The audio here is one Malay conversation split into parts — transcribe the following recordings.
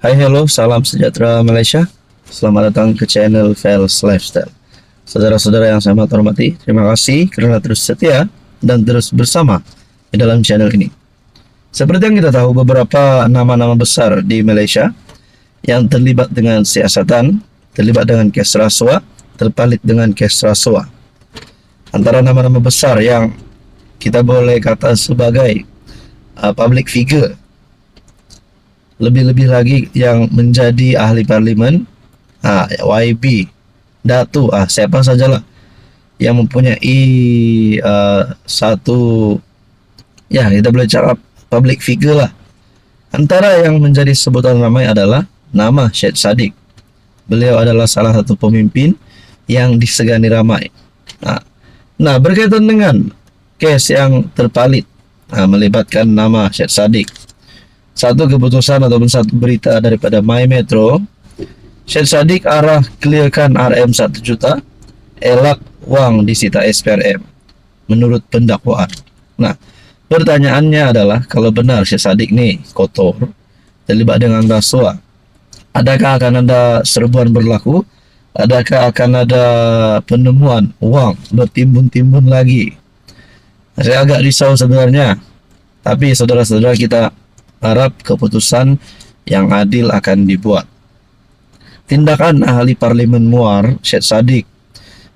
Hai, hello, salam sejahtera Malaysia. Selamat datang ke channel Fels Lifestyle. Saudara-saudara yang saya hormati, terima kasih karena terus setia dan terus bersama di dalam channel ini. Seperti yang kita tahu, beberapa nama-nama besar di Malaysia yang terlibat dengan siasatan, terlibat dengan kes rasuah, terpalit dengan kes rasuah. Antara nama-nama besar yang kita boleh kata sebagai public figure, lebih-lebih lagi yang menjadi ahli parlimen, YB, Datu, siapa sajalah yang mempunyai satu, ya kita boleh cakap public figure lah. Antara yang menjadi sebutan ramai adalah nama Syed Saddiq. Beliau adalah salah satu pemimpin yang disegani ramai. Nah, berkaitan dengan kes yang terpalit melibatkan nama Syed Saddiq, satu keputusan ataupun satu berita daripada My Metro, Syed Saddiq arah clearkan RM 1 juta, elak wang disita SPRM menurut pendakwaan. Nah, pertanyaannya adalah kalau benar Syed Saddiq nih kotor, terlibat dengan rasuah, adakah akan ada serbuan berlaku? Adakah akan ada penemuan wang bertimbun-timbun lagi? Saya agak risau sebenarnya. Tapi saudara-saudara, kita harap keputusan yang adil akan dibuat. Tindakan ahli parlimen Muar, Syed Saddiq,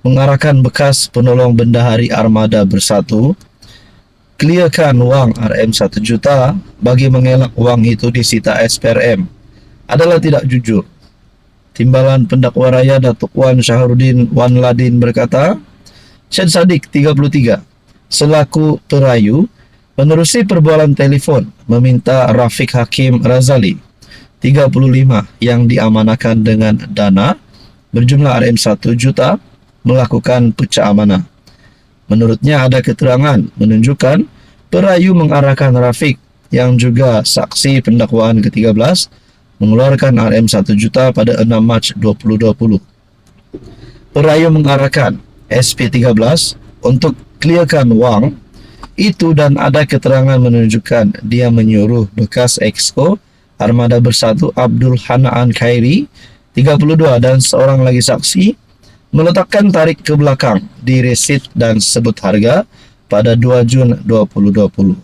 mengarahkan bekas penolong bendahari Armada Bersatu clearkan wang RM 1 juta bagi mengelak wang itu disita SPRM adalah tidak jujur. Timbalan Pendakwa Raya Datuk Wan Syahrudin Wan Ladin berkata, Syed Saddiq 33 selaku perayu menerusi perbualan telefon meminta Rafiq Hakim Razali 35 yang diamanahkan dengan dana berjumlah RM 1 juta melakukan pecah amanah. Menurutnya ada keterangan menunjukkan perayu mengarahkan Rafiq yang juga saksi pendakwaan ke-13 mengeluarkan RM 1 juta pada 6 Mac 2020. Perayu mengarahkan SP13 untuk clearkan wang itu dan ada keterangan menunjukkan dia menyuruh bekas Exco Armada Bersatu Abdul Hanaan Khairi 32 dan seorang lagi saksi meletakkan tarik ke belakang di resit dan sebut harga pada 2 Jun 2020.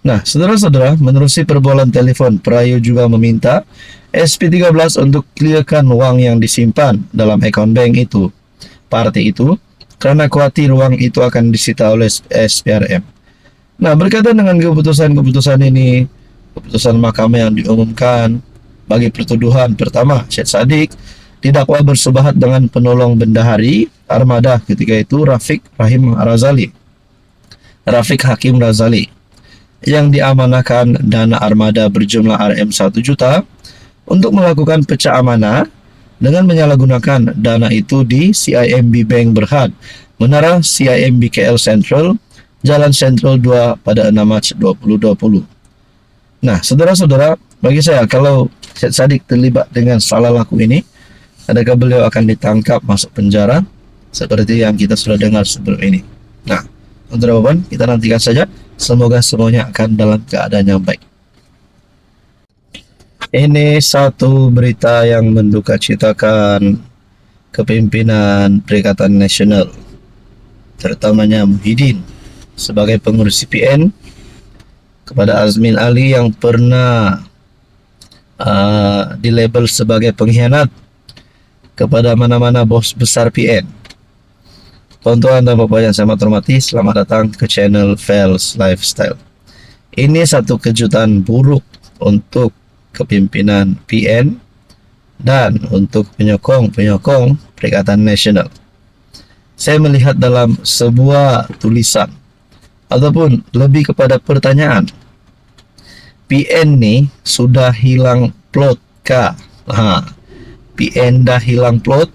Nah, saudara-saudara, menerusi perbualan telefon, perayu juga meminta SP13 untuk clearkan wang yang disimpan dalam akaun bank itu, parti itu, karena khawatir wang itu akan disita oleh SPRM. Nah, berkaitan dengan keputusan ini, keputusan mahkamah yang diumumkan bagi pertuduhan pertama, Syed Saddiq didakwa bersebahat dengan penolong bendahari Armada ketika itu Rafiq Hakim Razali yang diamanahkan dana Armada berjumlah RM 1 juta untuk melakukan pecah amanah dengan menyalahgunakan dana itu di CIMB Bank Berhad, Menara CIMB KL Central, Jalan Central 2 pada 6 Mac 2020. Nah, saudara-saudara, bagi saya kalau Syed Saddiq terlibat dengan salah laku ini, adakah beliau akan ditangkap masuk penjara seperti yang kita sudah dengar sebelum ini? Nah, untuk jawaban kita nantikan saja. Semoga semuanya akan dalam keadaan yang baik. Ini satu berita yang menduka citakan kepimpinan Perikatan Nasional, terutamanya Muhyiddin sebagai pengurus CPN kepada Azmin Ali yang pernah dilabel sebagai pengkhianat kepada mana-mana bos besar PN. Tuan-tuan dan puan yang saya hormati, selamat datang ke channel Fels Lifestyle. Ini satu kejutan buruk untuk kepimpinan PN dan untuk penyokong Perikatan Nasional. Saya melihat dalam sebuah tulisan ataupun lebih kepada pertanyaan, PN ni sudah hilang plot kah? PN dah hilang plot.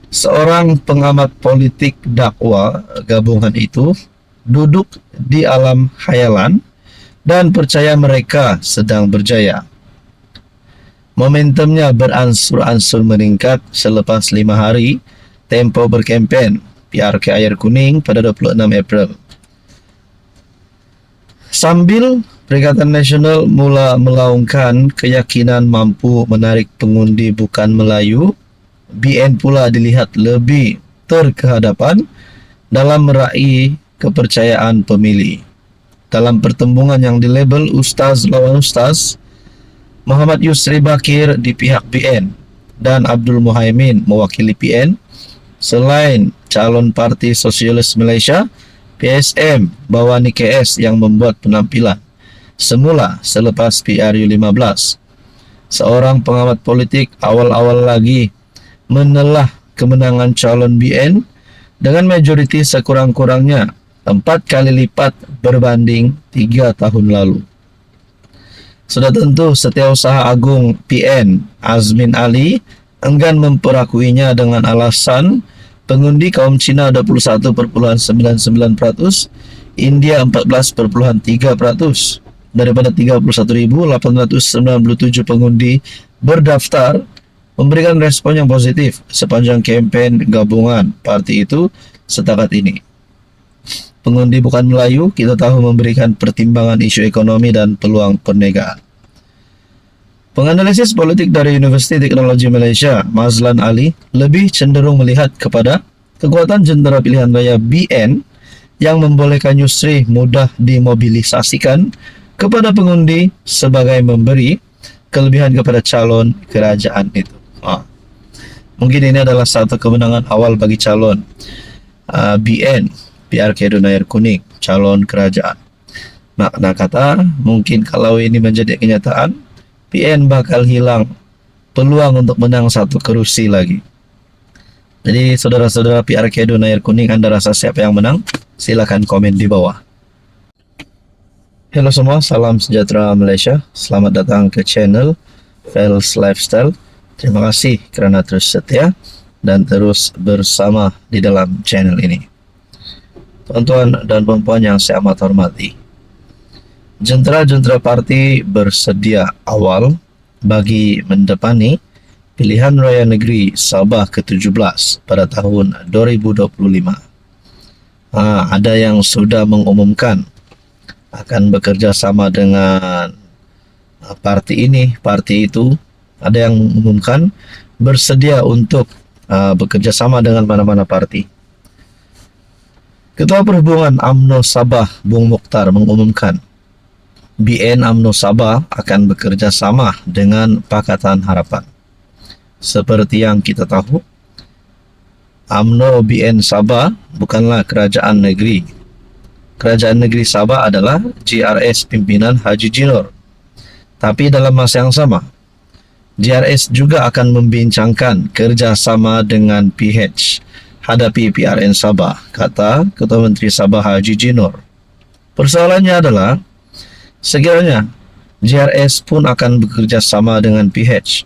Seorang pengamat politik dakwa gabungan itu duduk di alam khayalan dan percaya mereka sedang berjaya. Momentumnya beransur-ansur meningkat selepas 5 hari tempo berkempen PRK Air Kuning pada 26 April. Sambil Perikatan Nasional mula melaungkan keyakinan mampu menarik pengundi bukan Melayu. BN pula dilihat lebih terkehadapan dalam meraih kepercayaan pemilih. Dalam pertembungan yang dilabel Ustaz lawan Ustaz, Muhammad Yusri Bakir di pihak BN dan Abdul Muhaimin mewakili PN. Selain calon Parti Sosialis Malaysia, PSM Bawani KS yang membuat penampilan semula selepas PRU15. Seorang pengamat politik awal-awal lagi menelah kemenangan calon BN dengan majoriti sekurang-kurangnya 4 kali lipat berbanding 3 tahun lalu. Sudah tentu Setiausaha Agung PN Azmin Ali enggan memperakuinya dengan alasan pengundi kaum Cina 21.99%, India 14.3%. Daripada 31.897 pengundi berdaftar memberikan respon yang positif sepanjang kempen gabungan parti itu setakat ini. Pengundi bukan Melayu kita tahu memberikan pertimbangan isu ekonomi dan peluang perniagaan. Penganalisis politik dari Universiti Teknologi Malaysia, Mazlan Ali, lebih cenderung melihat kepada kekuatan jentera pilihan raya BN yang membolehkan Yusri mudah dimobilisasikan kepada pengundi sebagai memberi kelebihan kepada calon kerajaan itu. Mungkin ini adalah satu kemenangan awal bagi calon BN, PRK Dun Air Kuning, calon kerajaan. Makna kata, mungkin kalau ini menjadi kenyataan, PN bakal hilang peluang untuk menang satu kerusi lagi. Jadi saudara-saudara PRK Dun Air Kuning, Anda rasa siapa yang menang? Silakan komen di bawah. Halo semua, salam sejahtera Malaysia. Selamat datang ke channel Fels Lifestyle. Terima kasih kerana terus setia dan terus bersama di dalam channel ini. Tuan-tuan dan puan-puan yang saya amat hormati, jentera-jentera parti bersedia awal bagi mendepani pilihan raya negeri Sabah ke-17 pada tahun 2025. Ada yang sudah mengumumkan akan bekerja sama dengan parti ini, parti itu. Ada yang mengumumkan bersedia untuk bekerja sama dengan mana-mana parti. Ketua Perhubungan UMNO Sabah, Bung Mokhtar, mengumumkan BN UMNO Sabah akan bekerja sama dengan Pakatan Harapan. Seperti yang kita tahu, UMNO BN Sabah bukanlah kerajaan negeri. Kerajaan negeri Sabah adalah GRS pimpinan Haji Jinor. Tapi dalam masa yang sama, GRS juga akan membincangkan kerjasama dengan PH hadapi PRN Sabah, kata Ketua Menteri Sabah Haji Jinor. Persoalannya adalah, sekiranya GRS pun akan bekerja sama dengan PH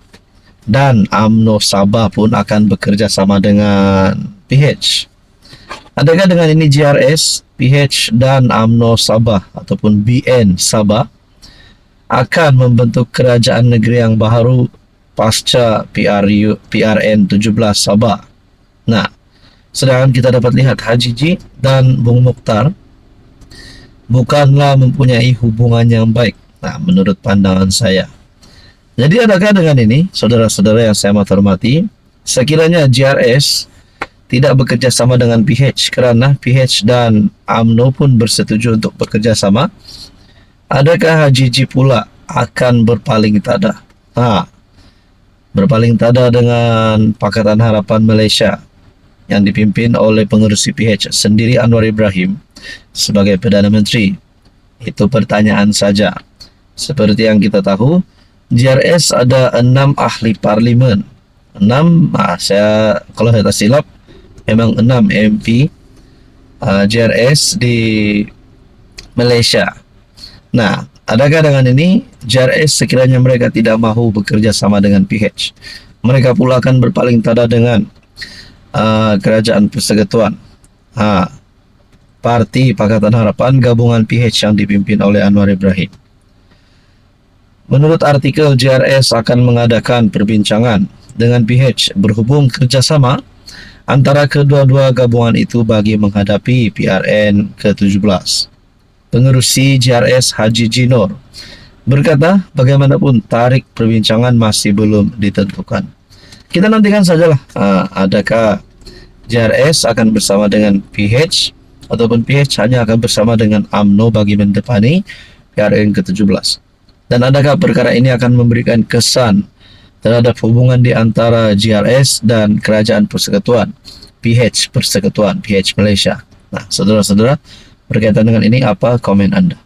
dan UMNO Sabah pun akan bekerja sama dengan PH. Adakah dengan ini GRS, PH dan UMNO Sabah ataupun BN Sabah akan membentuk kerajaan negeri yang baru pasca PRN 17 Sabah? Nah, sedangkan kita dapat lihat Haji Ji dan Bung Mokhtar bukanlah mempunyai hubungan yang baik. Nah, menurut pandangan saya. Jadi adakah dengan ini, saudara-saudara yang saya hormati, sekiranya GRS tidak bekerja sama dengan PH kerana PH dan UMNO pun bersetuju untuk bekerja sama, adakah Haji Ji pula akan berpaling tada? Berpaling tada dengan Pakatan Harapan Malaysia yang dipimpin oleh pengerusi PH sendiri Anwar Ibrahim sebagai Perdana Menteri? Itu pertanyaan saja. Seperti yang kita tahu, GRS ada 6 ahli parlimen. 6, kalau saya tak silap, memang 6 MP GRS di Malaysia. Nah, adakah dengan ini GRS sekiranya mereka tidak mahu bekerja sama dengan PH, mereka pula akan berpaling tada dengan Kerajaan Persekutuan, Parti Pakatan Harapan gabungan PH yang dipimpin oleh Anwar Ibrahim? Menurut artikel, GRS akan mengadakan perbincangan dengan PH berhubung kerjasama antara kedua-dua gabungan itu bagi menghadapi PRN ke-17. Pengerusi JRS Haji Jinor, berkata bagaimanapun tarikh perbincangan masih belum ditentukan. Kita nantikan sajalah adakah JRS akan bersama dengan PH ataupun PH hanya akan bersama dengan UMNO bagi mendepani PRN ke-17. Dan adakah perkara ini akan memberikan kesan terhadap hubungan di antara JRS dan Kerajaan Persekutuan, PH Persekutuan, PH Malaysia. Nah, saudara-saudara, berkaitan dengan ini apa komen Anda?